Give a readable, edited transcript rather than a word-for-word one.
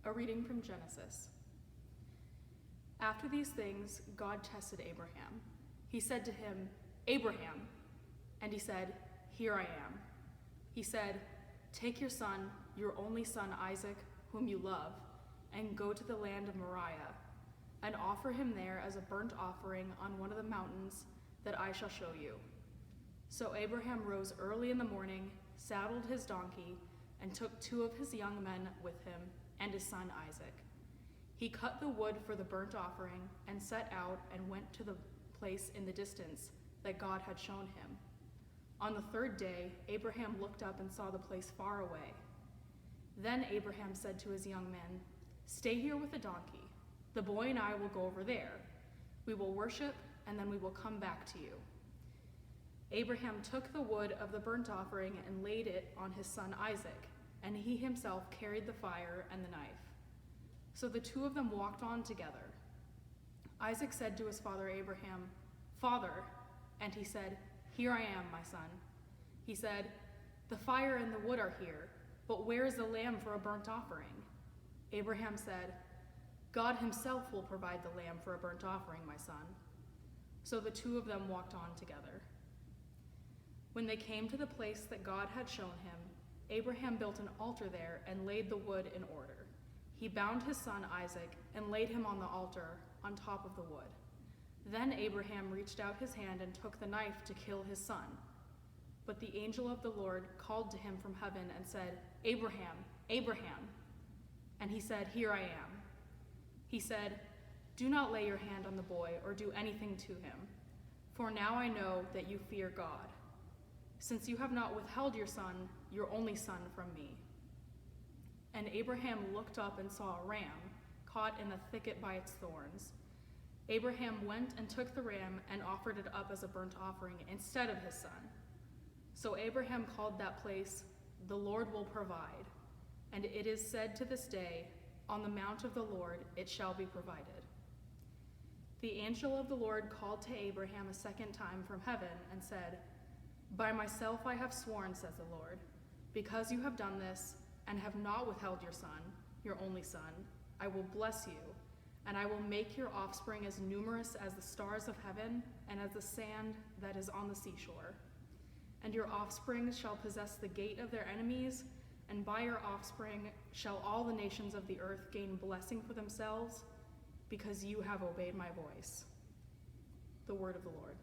A reading from Genesis. After these things, God tested Abraham. He said to him, "Abraham." And he said, "Here I am." He said, "Take your son, your only son Isaac, whom you love, and go to the land of Moriah, and offer him there as a burnt offering on one of the mountains that I shall show you." So Abraham rose early in the morning, saddled his donkey, and took 2 of his young men with him and his son Isaac. He cut the wood for the burnt offering and set out and went to the place in the distance that God had shown him. On the 3rd day, Abraham looked up and saw the place far away. Then Abraham said to his young men, "Stay here with the donkey. The boy and I will go over there. We will worship, and then we will come back to you." Abraham took the wood of the burnt offering and laid it on his son Isaac, and he himself carried the fire and the knife. So the 2 of them walked on together. Isaac said to his father Abraham, "Father," and he said, "Here I am, my son." He said, "The fire and the wood are here, but where is the lamb for a burnt offering?" Abraham said, "God himself will provide the lamb for a burnt offering, my son." So the 2 of them walked on together. When they came to the place that God had shown him, Abraham built an altar there and laid the wood in order. He bound his son Isaac and laid him on the altar on top of the wood. Then Abraham reached out his hand and took the knife to kill his son. But the angel of the Lord called to him from heaven and said, "Abraham, Abraham." And he said, "Here I am." He said, "Do not lay your hand on the boy or do anything to him, for now I know that you fear God, since you have not withheld your son, your only son, from me." And Abraham looked up and saw a ram caught in the thicket by its thorns. Abraham went and took the ram and offered it up as a burnt offering instead of his son. So Abraham called that place, "The Lord will provide," and it is said to this day, "On the mount of the Lord it shall be provided." The angel of the Lord called to Abraham a second time from heaven and said, "By myself I have sworn, says the Lord, because you have done this and have not withheld your son, your only son, I will bless you, and I will make your offspring as numerous as the stars of heaven and as the sand that is on the seashore. And your offspring shall possess the gate of their enemies, and by your offspring shall all the nations of the earth gain blessing for themselves, because you have obeyed my voice." The word of the Lord.